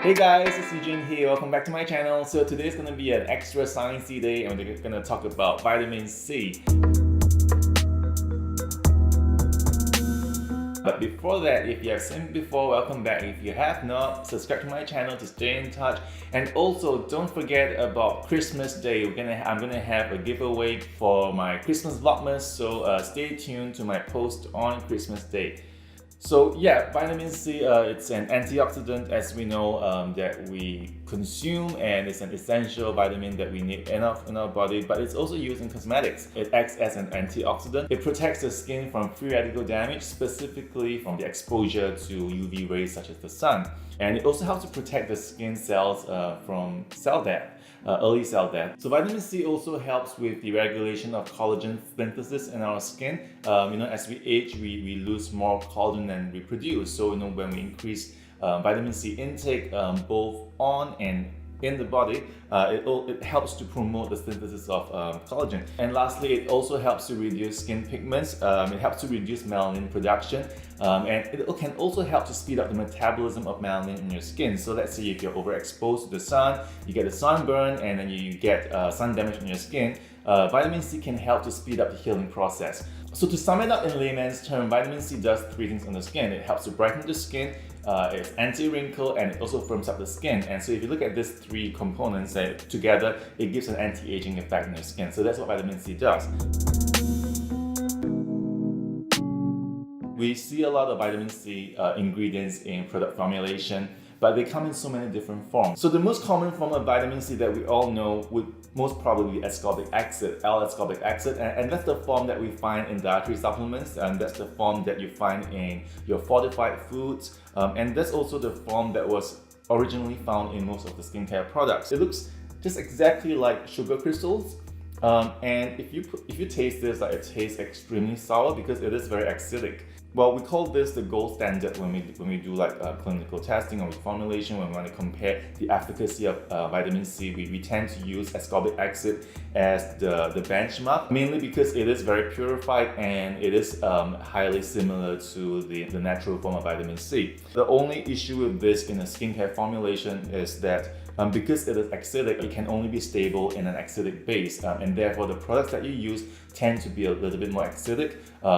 Hey guys, it's Eugene He. Welcome back to my channel. So today is going to be an extra sciencey day and we're going to talk about vitamin C. But before that, if you have seen me before, welcome back. If you have not, subscribe to my channel to stay in touch. And also, don't forget about Christmas Day. I'm gonna have a giveaway for my Christmas Vlogmas, so stay tuned to my post on Christmas Day. So yeah, vitamin C, it's an antioxidant, as we know, that we consume, and it's an essential vitamin that we need enough in our body, but it's also used in cosmetics. It acts as an antioxidant. It protects the skin from free radical damage, specifically from the exposure to UV rays such as the sun. And it also helps to protect the skin cells from cell death. Early cell death. So vitamin C also helps with the regulation of collagen synthesis in our skin. As we age, we lose more collagen than we produce. So when we increase vitamin C intake both on and in the body, it helps to promote the synthesis of collagen. And lastly, it also helps to reduce skin pigments. It helps to reduce melanin production, and it can also help to speed up the metabolism of melanin in your skin. So let's say if you're overexposed to the sun, you get a sunburn, and then you get sun damage on your skin, vitamin C can help to speed up the healing process. So to sum it up in layman's term, vitamin C does three things on the skin. It helps to brighten the skin, it's anti-wrinkle, and it also firms up the skin. And so if you look at these three components together, it gives an anti-aging effect in your skin. So that's what vitamin C does. We see a lot of vitamin C ingredients in product formulation, but they come in so many different forms. So the most common form of vitamin C that we all know would most probably be ascorbic acid, L-ascorbic acid, and that's the form that we find in dietary supplements, and that's the form that you find in your fortified foods, and that's also the form that was originally found in most of the skincare products. It looks just exactly like sugar crystals, and if you taste this, it tastes extremely sour because it is very acidic. Well, we call this the gold standard when we do clinical testing or with formulation. When we want to compare the efficacy of vitamin C, we tend to use ascorbic acid as the benchmark, mainly because it is very purified and it is highly similar to the natural form of vitamin C. The only issue with this in a skincare formulation is that because it is acidic, it can only be stable in an acidic base, and therefore the products that you use tend to be a little bit more acidic,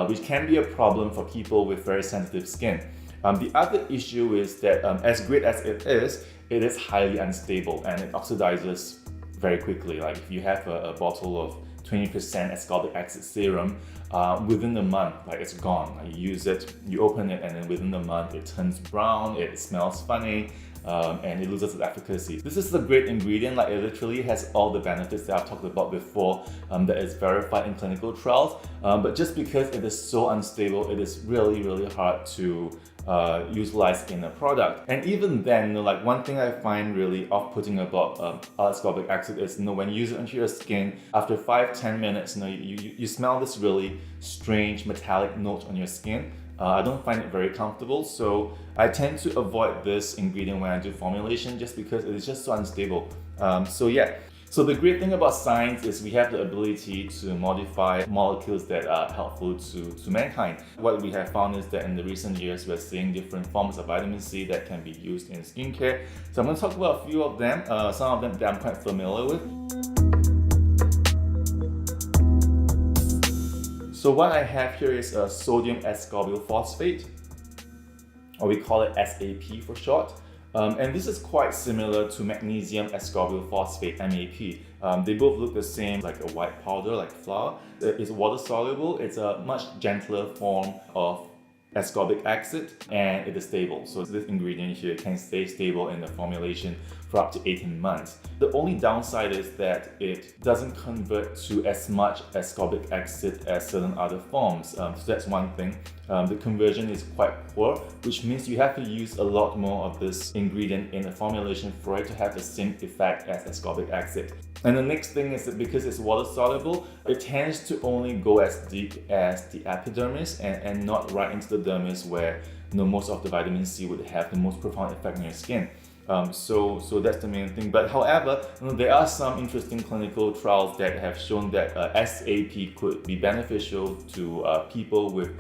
which can be a problem for people with very sensitive skin. The other issue is that as great as it is highly unstable and it oxidizes very quickly. Like if you have a bottle of 20% ascorbic acid serum, within a month, it's gone. You use it, you open it, and then within a month it turns brown, it smells funny, and it loses its efficacy. This is a great ingredient, it literally has all the benefits that I've talked about before, that is verified in clinical trials, but just because it is so unstable, it is really, really hard to utilize in a product. And even then, one thing I find really off-putting about ascorbic acid is, when you use it onto your skin, after 5-10 minutes, you smell this really strange metallic note on your skin. I don't find it very comfortable, so I tend to avoid this ingredient when I do formulation just because it is just so unstable. So the great thing about science is we have the ability to modify molecules that are helpful to mankind. What we have found is that in the recent years, we're seeing different forms of vitamin C that can be used in skincare. So I'm going to talk about a few of them, some of them that I'm quite familiar with. So what I have here is a sodium ascorbyl phosphate, or we call it SAP for short. And this is quite similar to magnesium ascorbyl phosphate, MAP. They both look the same, like a white powder, like flour. It's water soluble. It's a much gentler form of ascorbic acid, and it is stable. So this ingredient here can stay stable in the formulation for up to 18 months. The only downside is that it doesn't convert to as much ascorbic acid as certain other forms. So that's one thing. The conversion is quite poor, which means you have to use a lot more of this ingredient in a formulation for it to have the same effect as ascorbic acid. And the next thing is that because it's water soluble, it tends to only go as deep as the epidermis and not right into the dermis where most of the vitamin C would have the most profound effect on your skin. So that's the main thing. But however, there are some interesting clinical trials that have shown that SAP could be beneficial to people with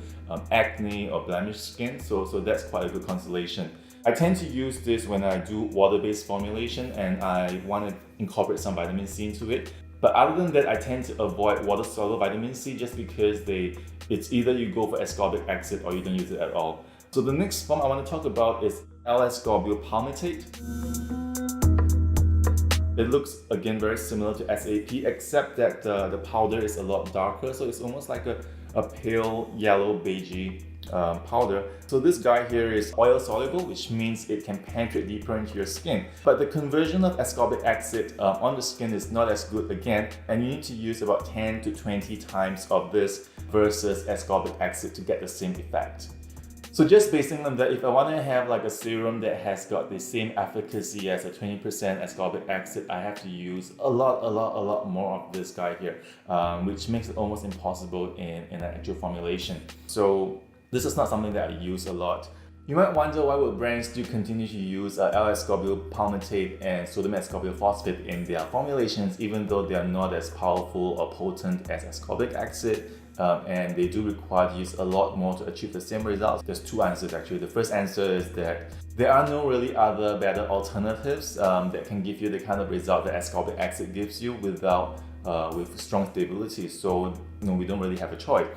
acne or blemished skin. So that's quite a good consolation. I tend to use this when I do water-based formulation and I want to incorporate some vitamin C into it. But other than that, I tend to avoid water-soluble vitamin C just because it's either you go for ascorbic acid or you don't use it at all. So the next form I want to talk about is Escorial Palmitate. It looks again very similar to SAP, except that the powder is a lot darker, so it's almost like a pale yellow beigey powder. So this guy here is oil soluble, which means it can penetrate deeper into your skin. But the conversion of ascorbic acid on the skin is not as good again, and you need to use about 10 to 20 times of this versus ascorbic acid to get the same effect. So just basing on that, if I want to have like a serum that has got the same efficacy as a 20% ascorbic acid, I have to use a lot more of this guy here, which makes it almost impossible in an actual formulation. So this is not something that I use a lot. You might wonder why would brands do continue to use Escorial Palmitate and sodium ascorbyl phosphate in their formulations, even though they are not as powerful or potent as ascorbic acid. And they do require to use a lot more to achieve the same results. There's two answers actually. The first answer is that there are no really other better alternatives that can give you the kind of result that ascorbic acid gives you with strong stability. So we don't really have a choice.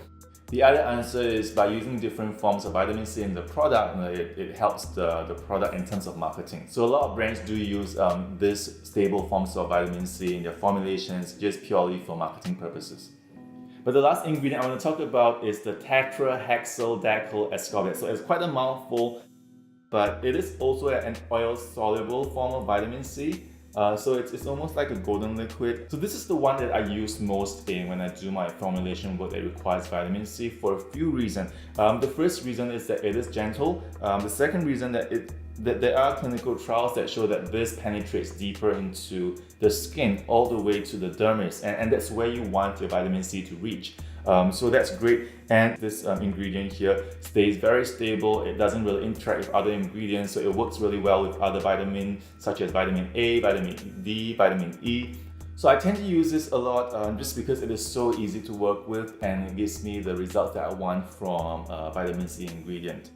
The other answer is by using different forms of vitamin C in the product, it helps the product in terms of marketing. So a lot of brands do use this stable forms of vitamin C in their formulations just purely for marketing purposes. But the last ingredient I want to talk about is the tetrahedral ascorbate. So it's quite a mouthful, but it is also an oil-soluble form of vitamin C. So it's almost like a golden liquid. So this is the one that I use most when I do my formulation work that requires vitamin C for a few reasons. The first reason is that it is gentle. The second reason that there are clinical trials that show that this penetrates deeper into the skin all the way to the dermis, and that's where you want your vitamin C to reach. So that's great, and this ingredient here stays very stable. It doesn't really interact with other ingredients, so it works really well with other vitamins such as vitamin A, vitamin D, vitamin E. So I tend to use this a lot just because it is so easy to work with and it gives me the results that I want from a vitamin C ingredient.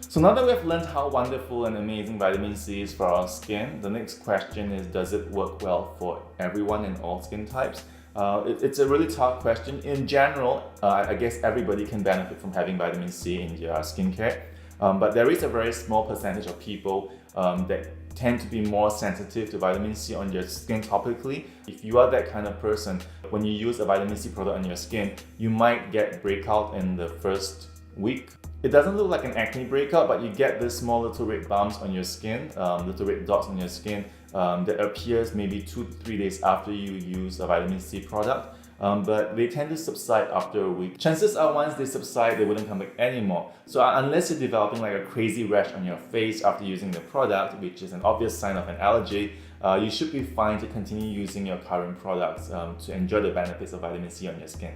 So now that we have learned how wonderful and amazing vitamin C is for our skin, the next question is, does it work well for everyone in all skin types? It's a really tough question. In general, I guess everybody can benefit from having vitamin C in their skincare, but there is a very small percentage of people that tend to be more sensitive to vitamin C on their skin topically. If you are that kind of person, when you use a vitamin C product on your skin, you might get breakout in the first week. It doesn't look like an acne breakout, but you get this small little red bumps on your skin, little red dots on your skin that appears maybe 2 to 3 days after you use a vitamin C product. But they tend to subside after a week. Chances are once they subside, they wouldn't come back anymore. So unless you're developing like a crazy rash on your face after using the product, which is an obvious sign of an allergy, you should be fine to continue using your current products to enjoy the benefits of vitamin C on your skin.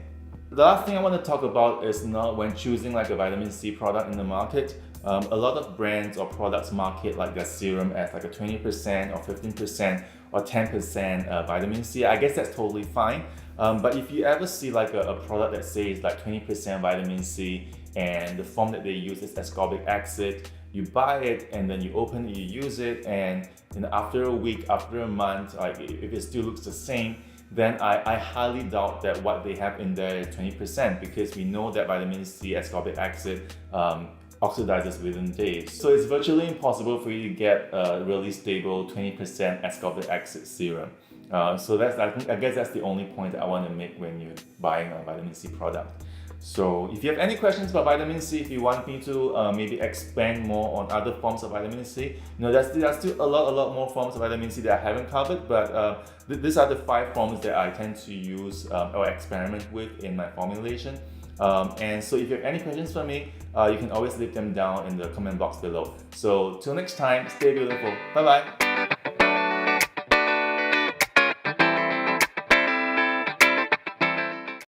The last thing I want to talk about is now when choosing like a vitamin C product in the market, a lot of brands or products market like their serum as like a 20% or 15% or 10% vitamin C. I guess that's totally fine. But if you ever see like a product that says like 20% vitamin C and the form that they use is ascorbic acid, you buy it and then you open it, you use it, and after a week, after a month, like if it still looks the same, then I highly doubt that what they have in there is 20%, because we know that vitamin C ascorbic acid oxidizes within days. So it's virtually impossible for you to get a really stable 20% ascorbic acid serum. So I guess that's the only point that I want to make when you're buying a vitamin C product. So if you have any questions about vitamin C, if you want me to maybe expand more on other forms of vitamin C, there's still a lot more forms of vitamin C that I haven't covered, but these are the 5 forms that I tend to use or experiment with in my formulation. And so if you have any questions for me, you can always leave them down in the comment box below. So till next time, stay beautiful. Bye bye.